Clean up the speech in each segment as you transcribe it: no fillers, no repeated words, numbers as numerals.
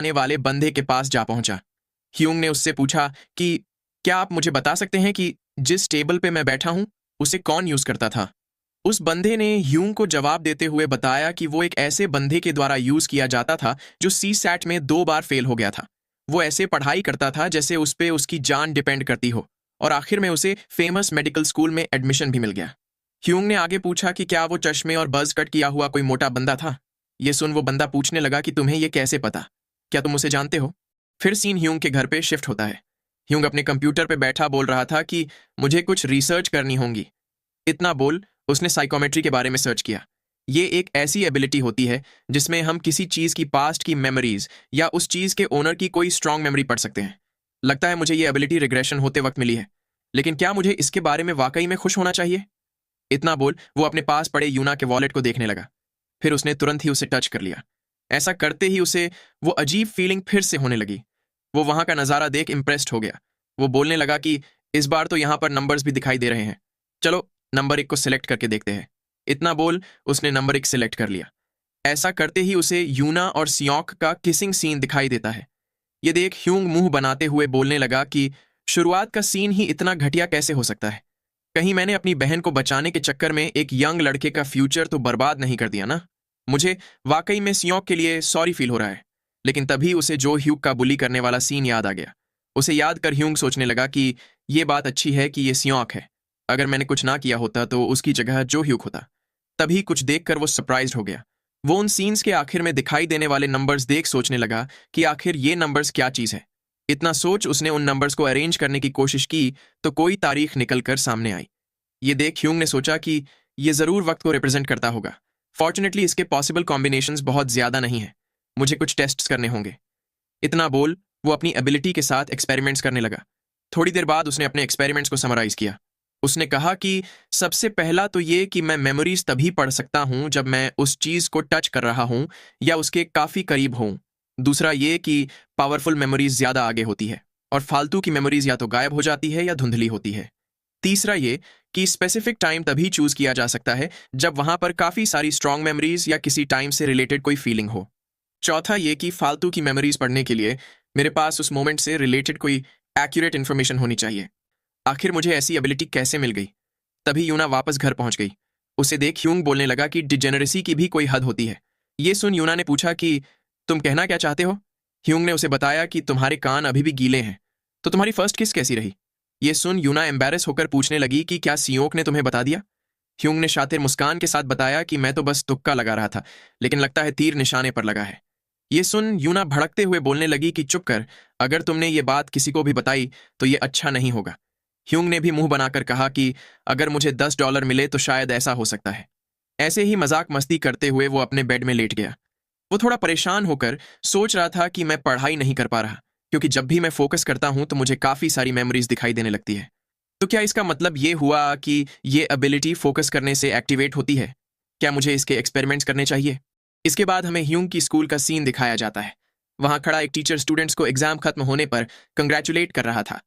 आने वाले बंदे के पास जा पहुंचा। ह्यूंग ने उससे पूछा कि क्या आप मुझे बता सकते हैं कि जिस टेबल पे मैं बैठा हूं उसे कौन यूज करता था। उस बंदे ने ह्यूंग को जवाब देते हुए बताया कि वो एक ऐसे बंदे के द्वारा यूज किया जाता था जो सी सैट में 2 बार फेल हो गया था। वो ऐसे पढ़ाई करता था जैसे उस पे उसकी जान डिपेंड करती हो, और आखिर में उसे फेमस मेडिकल स्कूल में एडमिशन भी मिल गया। ह्यूंग ने आगे पूछा कि क्या वो चश्मे और बज कट किया हुआ कोई मोटा बंदा था। ये सुन वो बंदा पूछने लगा कि तुम्हें ये कैसे पता, क्या तुम उसे जानते हो। फिर सीन ह्यूंग के घर पे शिफ्ट होता है। ह्यूंग अपने कंप्यूटर पे बैठा बोल रहा था कि मुझे कुछ रिसर्च करनी होगी। इतना बोल उसने साइकोमेट्री के बारे में सर्च किया। ये एक ऐसी एबिलिटी होती है जिसमें हम किसी चीज की पास्ट की मेमोरीज या उस चीज के ओनर की कोई स्ट्रांग मेमोरी पढ़ सकते हैं। लगता है मुझे ये एबिलिटी रिग्रेशन होते वक्त मिली है, लेकिन क्या मुझे इसके बारे में वाकई में खुश होना चाहिए। इतना बोल वो अपने पास पड़े यूना के वॉलेट को देखने लगा। फिर उसने तुरंत ही उसे टच कर लिया। ऐसा करते ही उसे वो अजीब फीलिंग फिर से होने लगी। वो वहां का नजारा देख इंप्रेस्ड हो गया। वो बोलने लगा कि इस बार तो यहां पर नंबर्स भी दिखाई दे रहे हैं, चलो नंबर 1 को सिलेक्ट करके देखते हैं। इतना बोल उसने नंबर 1 सिलेक्ट कर लिया। ऐसा करते ही उसे यूना और सियोक का किसिंग सीन दिखाई देता है। ये देख ह्यूंग मुंह बनाते हुए बोलने लगा कि शुरुआत का सीन ही इतना घटिया कैसे हो सकता है। कहीं मैंने अपनी बहन को बचाने के चक्कर में एक यंग लड़के का फ्यूचर तो बर्बाद नहीं कर दिया ना। मुझे वाकई में सियोक के लिए सॉरी फील हो रहा है। लेकिन तभी उसे जो ह्यूग का बुली करने वाला सीन याद आ गया। उसे याद कर ह्यूंग सोचने लगा कि ये बात अच्छी है कि ये सियोक है। अगर मैंने कुछ ना किया होता तो उसकी जगह जो ह्यूग होता। तभी कुछ देखकर वो सरप्राइज्ड हो गया। वो उन सीन्स के आखिर में दिखाई देने वाले नंबर्स देख सोचने लगा कि आखिर ये नंबर्स क्या चीज है। इतना सोच उसने उन नंबर्स को अरेंज करने की कोशिश की तो कोई तारीख निकलकर सामने आई। ये देख ह्यूंग ने सोचा कि ये जरूर वक्त को रिप्रेजेंट करता होगा। फॉर्चुनेटली इसके पॉसिबल कॉम्बिनेशंस बहुत ज्यादा नहीं है। मुझे कुछ टेस्ट्स करने होंगे। इतना बोल वो अपनी एबिलिटी के साथ एक्सपेरिमेंट्स करने लगा। थोड़ी देर बाद उसने अपने एक्सपेरिमेंट्स को समराइज किया। उसने कहा कि सबसे पहला तो ये कि मैं मेमोरीज तभी पढ़ सकता हूं जब मैं उस चीज को टच कर रहा हूं या उसके काफी करीब हूं। दूसरा ये कि पावरफुल मेमोरीज ज्यादा आगे होती है और फालतू की मेमोरीज या तो गायब हो जाती है या धुंधली होती है। तीसरा ये कि स्पेसिफिक टाइम तभी चूज किया जा सकता है जब वहां पर काफी सारी स्ट्रांग मेमोरीज या किसी टाइम से रिलेटेड कोई फीलिंग हो। चौथा ये कि फालतू की मेमोरीज पढ़ने के लिए मेरे पास उस मोमेंट से रिलेटेड कोई एक्यूरेट इन्फॉर्मेशन होनी चाहिए। आखिर मुझे ऐसी एबिलिटी कैसे मिल गई। तभी यूना वापस घर पहुंच गई। उसे देख ह्यूंग बोलने लगा कि डिजेनरेसी की भी कोई हद होती है। ये सुन यूना ने पूछा कि तुम कहना क्या चाहते हो। ह्यूंग ने उसे बताया कि तुम्हारे कान अभी भी गीले हैं, तो तुम्हारी फर्स्ट किस कैसी रही। ये सुन यूना एम्बेरस होकर पूछने लगी कि क्या सियोक ने तुम्हें बता दिया। ह्यूंग ने शातिर मुस्कान के साथ बताया कि मैं तो बस तुक्का लगा रहा था, लेकिन लगता है तीर निशाने पर लगा है। ये सुन यूना भड़कते हुए बोलने लगी कि चुप कर, अगर तुमने ये बात किसी को भी बताई तो ये अच्छा नहीं होगा। ह्यूंग ने भी मुंह बनाकर कहा कि अगर मुझे $10 मिले तो शायद ऐसा हो सकता है। ऐसे ही मजाक मस्ती करते हुए वो अपने बेड में लेट गया। वो थोड़ा परेशान होकर सोच रहा था कि मैं पढ़ाई नहीं कर पा रहा, क्योंकि जब भी मैं फोकस करता हूं तो मुझे काफी सारी मेमोरीज दिखाई देने लगती है। तो क्या इसका मतलब ये हुआ कि ये एबिलिटी फोकस करने से एक्टिवेट होती है। क्या मुझे इसके एक्सपेरिमेंट्स करने चाहिए। इसके बाद हमें ह्यूंग की स्कूल का सीन दिखाया जाता है। वहां खड़ा एक टीचर स्टूडेंट्स को एग्जाम खत्म होने पर कंग्रेचुलेट कर रहा था।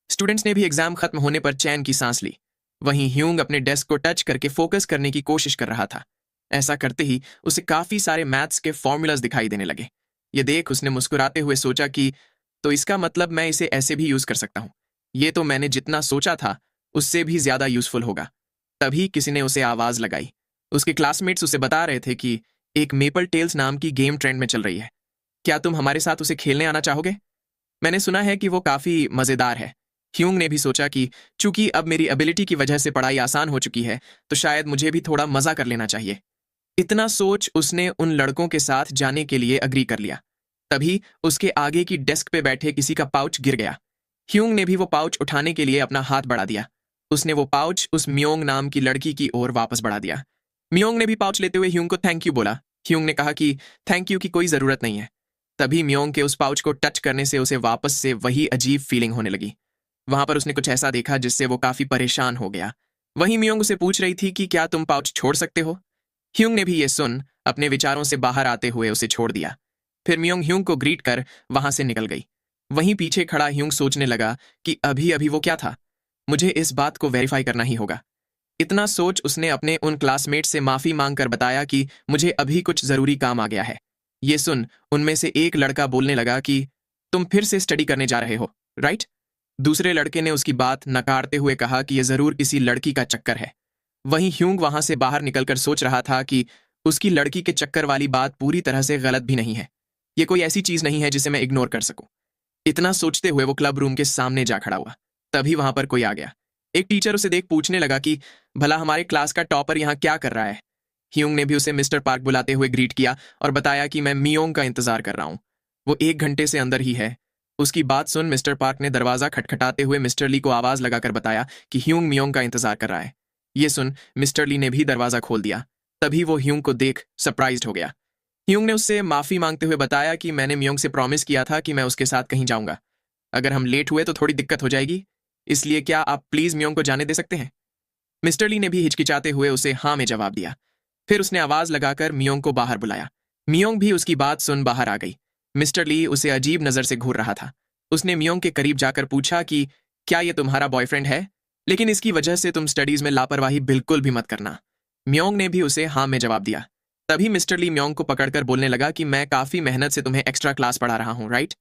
स्टूडेंट्स ने भी एग्जाम खत्म होने पर चैन की सांस ली। वहीं ह्यूंग अपने डेस्क को टच करके फोकस करने की कोशिश कर रहा था। ऐसा करते ही उसे काफी सारे मैथ्स के फॉर्मूलाज दिखाई देने लगे। ये देख उसने मुस्कुराते हुए सोचा कि तो इसका मतलब मैं इसे ऐसे भी यूज कर सकता हूँ। ये तो मैंने जितना सोचा था उससे भी ज्यादा यूजफुल होगा। तभी किसी ने उसे आवाज लगाई। उसके क्लासमेट्स उसे बता रहे थे कि एक मेपल टेल्स नाम की गेम ट्रेंड में चल रही है। क्या तुम हमारे साथ उसे खेलने आना चाहोगे। मैंने सुना है कि वो काफी मजेदार है। ह्यूंग ने भी सोचा कि चूंकि अब मेरी एबिलिटी की वजह से पढ़ाई आसान हो चुकी है तो शायद मुझे भी थोड़ा मजा कर लेना चाहिए। इतना सोच उसने उन लड़कों के साथ जाने के लिए अग्री कर लिया। तभी उसके आगे की डेस्क पे बैठे किसी का पाउच गिर गया। ह्यूंग ने भी वो पाउच उठाने के लिए अपना हाथ बढ़ा दिया। उसने वो पाउच उस म्योंग नाम की लड़की की ओर वापस बढ़ा दिया। म्योंग ने भी पाउच लेते हुए ह्यूंग को थैंक यू बोला। ह्यूंग ने कहा कि थैंक यू की कोई जरूरत नहीं है। तभी म्योंग के उस पाउच को टच करने से उसे वापस से वही अजीब फीलिंग होने लगी। वहां पर उसने कुछ ऐसा देखा जिससे वो काफी परेशान हो गया। वहीं म्योंग उसे पूछ रही थी कि क्या तुम पाउच छोड़ सकते हो। ह्यूंग ने भी ये सुन अपने विचारों से बाहर आते हुए उसे छोड़ दिया। फिर म्योंग ह्यूंग को ग्रीट कर वहां से निकल गई। वहीं पीछे खड़ा ह्यूंग सोचने लगा कि अभी अभी वो क्या था। मुझे इस बात को वेरीफाई करना ही होगा। इतना सोच उसने अपने उन क्लासमेट से माफी मांगकर बताया कि मुझे अभी कुछ जरूरी काम आ गया है। ये सुन उनमें से एक लड़का बोलने लगा कि तुम फिर से स्टडी करने जा रहे हो, राइट? दूसरे लड़के ने उसकी बात नकारते हुए कहा कि यह जरूर किसी लड़की का चक्कर है। वहीं ह्यूंग वहां से बाहर निकलकर सोच रहा था कि उसकी लड़की के चक्कर वाली बात पूरी तरह से गलत भी नहीं है। ये कोई ऐसी चीज नहीं है जिसे मैं इग्नोर कर सकूं। इतना सोचते हुए वो क्लब रूम के सामने जा खड़ा हुआ। तभी वहां पर कोई आ गया। एक टीचर उसे देख पूछने लगा कि भला हमारे क्लास का टॉपर यहाँ क्या कर रहा है। ह्यूंग ने भी उसे मिस्टर पार्क बुलाते हुए ग्रीट किया और बताया कि मैं मियोंग का इंतजार कर रहा हूँ। वो 1 घंटे से अंदर ही है। उसकी बात सुन मिस्टर पार्क ने दरवाजा खटखटाते हुए मिस्टर ली को आवाज लगाकर बताया कि ह्यूंग मियोंग का इंतजार कर रहा है। ये सुन मिस्टर ली ने भी दरवाजा खोल दिया। तभी वो ह्यूंग को देख सरप्राइज्ड हो गया। ह्यूंग ने उससे माफी मांगते हुए बताया कि मैंने मियोंग से प्रॉमिस किया था कि मैं उसके साथ कहीं जाऊंगा। अगर हम लेट हुए तो थोड़ी दिक्कत हो जाएगी, इसलिए क्या आप प्लीज मियोंग को जाने दे सकते हैं? मिस्टर ली ने भी हिचकिचाते हुए उसे हाँ में जवाब दिया। फिर उसने आवाज लगाकर मियोंग को बाहर बुलाया। मियोंग भी उसकी बात सुन बाहर आ गई। मिस्टर ली उसे अजीब नजर से घूर रहा था। उसने मियोंग के करीब जाकर पूछा कि क्या ये तुम्हारा बॉयफ्रेंड है? लेकिन इसकी वजह से तुम स्टडीज में लापरवाही बिल्कुल भी मत करना। मियोंग ने भी उसे हाँ में जवाब दिया। तभी मिस्टर ली मियोंग को पकड़कर बोलने लगा कि मैं काफी मेहनत से तुम्हें एक्स्ट्रा क्लास पढ़ा रहा हूँ, राइट?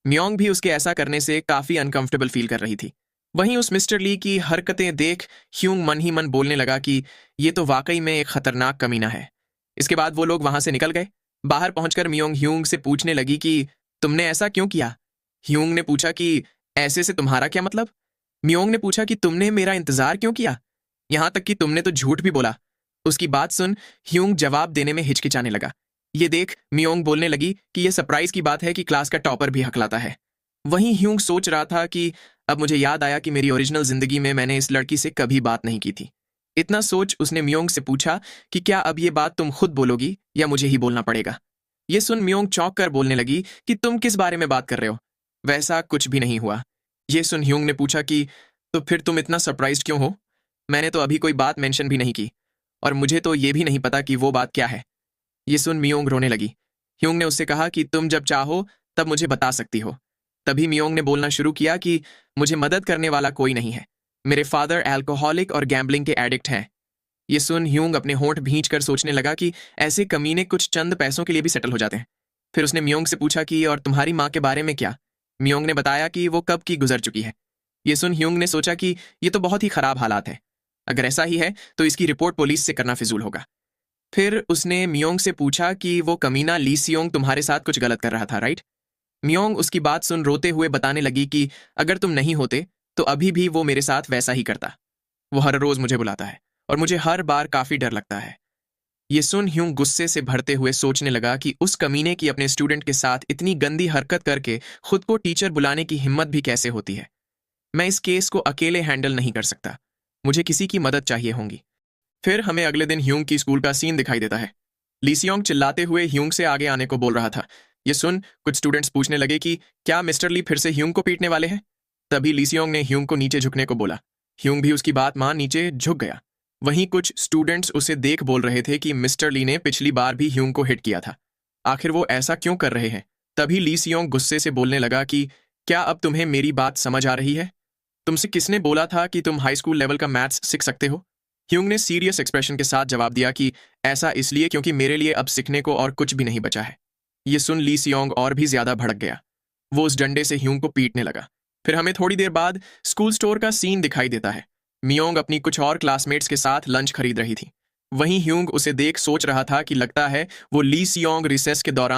मियोंग भी उसके ऐसा करने से काफी अनकंफर्टेबल फील कर रही थी। वहीं उस मिस्टर ली की हरकतें देख ह्यूंग मन ही मन बोलने लगा कि ये तो वाकई में एक खतरनाक कमीना है। इसके बाद वो लोग वहां से निकल गए। बाहर पहुंचकर मियोंग ह्यूंग से पूछने लगी कि तुमने ऐसा क्यों किया? ह्यूंग ने पूछा कि ऐसे से तुम्हारा क्या मतलब? मियोंग ने पूछा कि तुमने मेरा इंतजार क्यों किया? यहां तक कि तुमने तो झूठ भी बोला। उसकी बात सुन ह्यूंग जवाब देने में हिचकिचाने लगा। ये देख मियोंग बोलने लगी कि यह सरप्राइज की बात है कि क्लास का टॉपर भी हकलाता है। वहीं ह्यूंग सोच रहा था कि अब मुझे याद आया कि मेरी ओरिजिनल जिंदगी में मैंने इस लड़की से कभी बात नहीं की थी। इतना सोच उसने मियोंग से पूछा कि क्या अब ये बात तुम खुद बोलोगी या मुझे ही बोलना पड़ेगा? ये सुन मियोंग चौंक कर बोलने लगी कि तुम किस बारे में बात कर रहे हो? वैसा कुछ भी नहीं हुआ। ये सुन ह्यूंग ने पूछा कि तो फिर तुम इतना सरप्राइज क्यों हो? मैंने तो अभी कोई बात मेंशन भी नहीं की और मुझे तो ये भी नहीं पता कि वो बात क्या है। ये सुन मियोंग रोने लगी। ह्यूंग ने उससे कहा कि तुम जब चाहो तब मुझे बता सकती हो। तभी मियोंग ने बोलना शुरू किया कि मुझे मदद करने वाला कोई नहीं है। मेरे फादर अल्कोहलिक और गैम्बलिंग के एडिक्ट हैं। ये सुन ह्यूंग अपने होंठ भींच कर सोचने लगा कि ऐसे कमीने कुछ चंद पैसों के लिए भी सेटल हो जाते हैं। फिर उसने मियोंग से पूछा कि और तुम्हारी माँ के बारे में क्या? मियोंग ने बताया कि वो कब की गुजर चुकी है। ये सुन ह्यूंग ने सोचा कि ये तो बहुत ही खराब हालात है। अगर ऐसा ही है तो इसकी रिपोर्ट पुलिस से करना फिजूल होगा। फिर उसने मियोंग से पूछा कि वो कमीना ली सियोंग तुम्हारे साथ कुछ गलत कर रहा था, राइट? मियोंग उसकी बात सुन रोते हुए बताने लगी कि अगर तुम नहीं होते तो अभी भी वो मेरे साथ वैसा ही करता। वो हर रोज मुझे बुलाता है और मुझे हर बार काफी डर लगता है। ये सुन ह्यूंग गुस्से से भरते हुए सोचने लगा कि उस कमीने की अपने स्टूडेंट के साथ इतनी गंदी हरकत करके खुद को टीचर बुलाने की हिम्मत भी कैसे होती है। मैं इस केस को अकेले हैंडल नहीं कर सकता। मुझे किसी की मदद चाहिए होगी। फिर हमें अगले दिन ह्यूंग की स्कूल का सीन दिखाई देता है। ली सियोंग चिल्लाते हुए ह्यूंग से आगे आने को बोल रहा था। ये सुन कुछ स्टूडेंट्स पूछने लगे कि क्या मिस्टर ली फिर से ह्यूंग को पीटने वाले हैं? तभी ली सियोंग ने ह्यूंग को नीचे झुकने को बोला। ह्यूंग भी उसकी बात मान नीचे झुक गया। वहीं कुछ स्टूडेंट्स उसे देख बोल रहे थे कि मिस्टर ली ने पिछली बार भी ह्यूंग को हिट किया था। आखिर वो ऐसा क्यों कर रहे हैं? तभी ली सियोंग गुस्से से बोलने लगा कि क्या अब तुम्हें मेरी बात समझ आ रही है? तुमसे किसने बोला था कि तुम हाई स्कूल लेवल का मैथ्स सीख सकते हो? ह्यूंग ने सीरियस एक्सप्रेशन के साथ जवाब दिया कि ऐसा इसलिए क्योंकि मेरे लिए अब सीखने को और कुछ भी नहीं बचा है। ये सुन ली सियोंग और भी ज्यादा भड़क गया। वो उस डंडे से ह्यूंग को पीटने लगा। फिर हमें थोड़ी देर बाद स्कूल स्टोर का सीन दिखाई देता है। मियोंग अपनी कुछ और क्लासमेट्स के साथ लंच खरीद रही थी। वहीं ह्यूंग उसे देख सोच रहा था कि लगता है वो ली सियोंग रिसेस के दौरान